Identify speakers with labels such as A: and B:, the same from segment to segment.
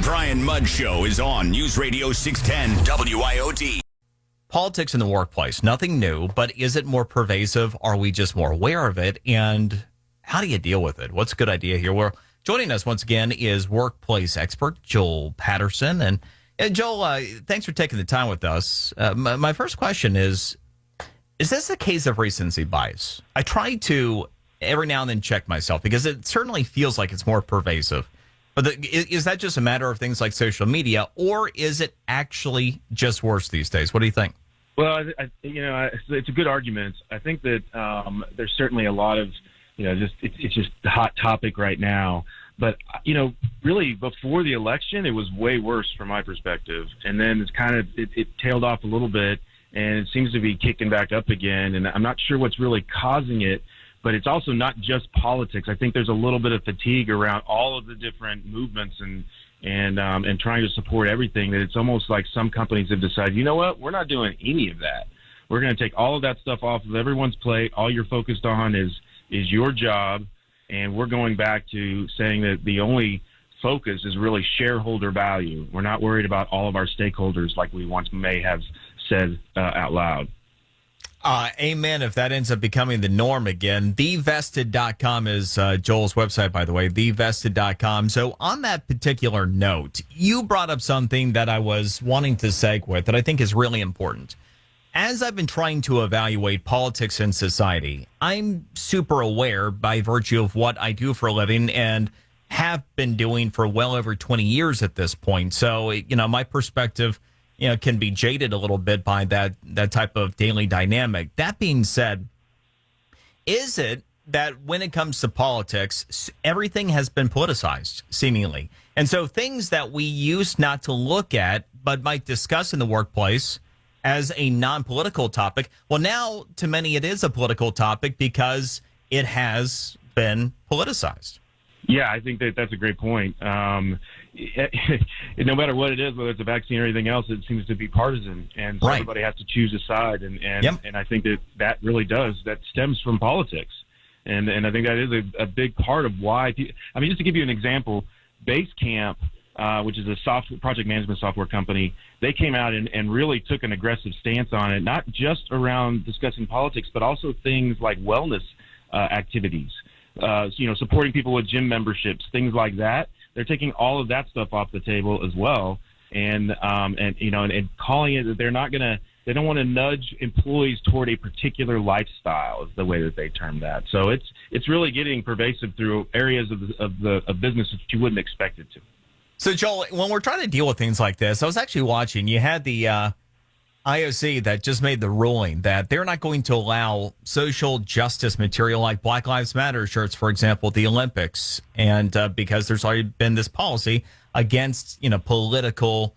A: Brian Mudd Show is on News Radio 610 WIOD.
B: Politics in the workplace, nothing new, but is it more pervasive? Are we just more aware of it? And how do you deal with it? What's a good idea here? Well, joining us once again is workplace expert Joel Patterson. And Joel, thanks for taking the time with us. My first question is this a case of recency bias? I try to every now and then check myself because it certainly feels like it's more pervasive. But is that just a matter of things like social media, or is it actually just worse these days? What do you think?
C: Well, it's a good argument. I think that there's certainly a lot of, it's just the hot topic right now. But, really before the election, it was way worse from my perspective. And then it's it tailed off a little bit, and it seems to be kicking back up again. And I'm not sure what's really causing it. But it's also not just politics. I think there's a little bit of fatigue around all of the different movements and trying to support everything, that it's almost like some companies have decided, you know what, we're not doing any of that. We're going to take all of that stuff off of everyone's plate. All you're focused on is your job, and we're going back to saying that the only focus is really shareholder value. We're not worried about all of our stakeholders like we once may have said out loud.
B: Amen. If that ends up becoming the norm again, thevested.com is Joel's website, by the way, thevested.com. So on that particular note, you brought up something that I was wanting to segue with that I think is really important. As I've been trying to evaluate politics in society, I'm super aware by virtue of what I do for a living and have been doing for well over 20 years at this point. So, my perspective can be jaded a little bit by that type of daily dynamic. That being said, is it that when it comes to politics, everything has been politicized, seemingly? And so things that we used not to look at, but might discuss in the workplace as a non-political topic, well, now to many it is a political topic because it has been politicized.
C: Yeah, I think that's a great point. No matter what it is, whether it's a vaccine or anything else, it seems to be partisan, and so everybody has to choose a side. And I think that really that stems from politics, and I think that is a big part of why. Just to give you an example, Basecamp, which is a project management software company, they came out and really took an aggressive stance on it, not just around discussing politics, but also things like wellness activities. Supporting people with gym memberships, things like that. They're taking all of that stuff off the table as well, and calling it that they don't want to nudge employees toward a particular lifestyle is the way that they term that. So it's really getting pervasive through areas of business that you wouldn't expect it to.
B: So Joel, when we're trying to deal with things like this, I was actually watching. You had the IOC that just made the ruling that they're not going to allow social justice material like Black Lives Matter shirts, for example, at the Olympics. And because there's already been this policy against, political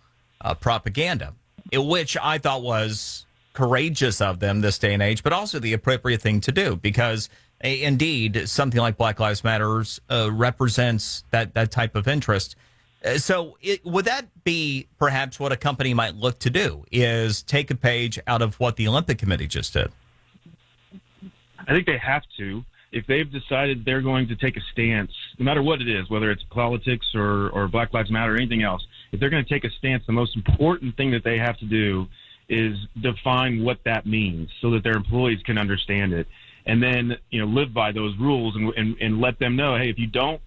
B: propaganda, which I thought was courageous of them this day and age, but also the appropriate thing to do because indeed something like Black Lives Matter represents that type of interest. So would that be perhaps what a company might look to do, is take a page out of what the Olympic Committee just did?
C: I think they have to. If they've decided they're going to take a stance, no matter what it is, whether it's politics or Black Lives Matter or anything else, if they're going to take a stance, the most important thing that they have to do is define what that means so that their employees can understand it. And then, live by those rules and let them know, hey, if you don't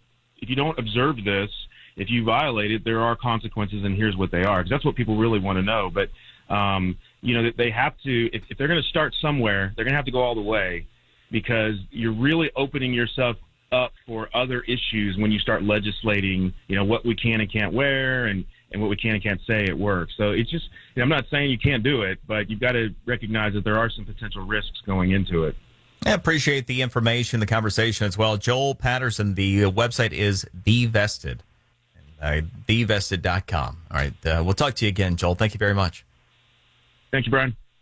C: observe this, if you violate it, there are consequences, and here's what they are. Because that's what people really want to know. But, they have to, if they're going to start somewhere, they're going to have to go all the way, because you're really opening yourself up for other issues when you start legislating, what we can and can't wear and what we can and can't say at work. So it's just, I'm not saying you can't do it, but you've got to recognize that there are some potential risks going into it.
B: I appreciate the information, the conversation as well. Joel Patterson, the website is thevested. Thevested.com. All right. We'll talk to you again, Joel. Thank you very much.
C: Thank you, Brian.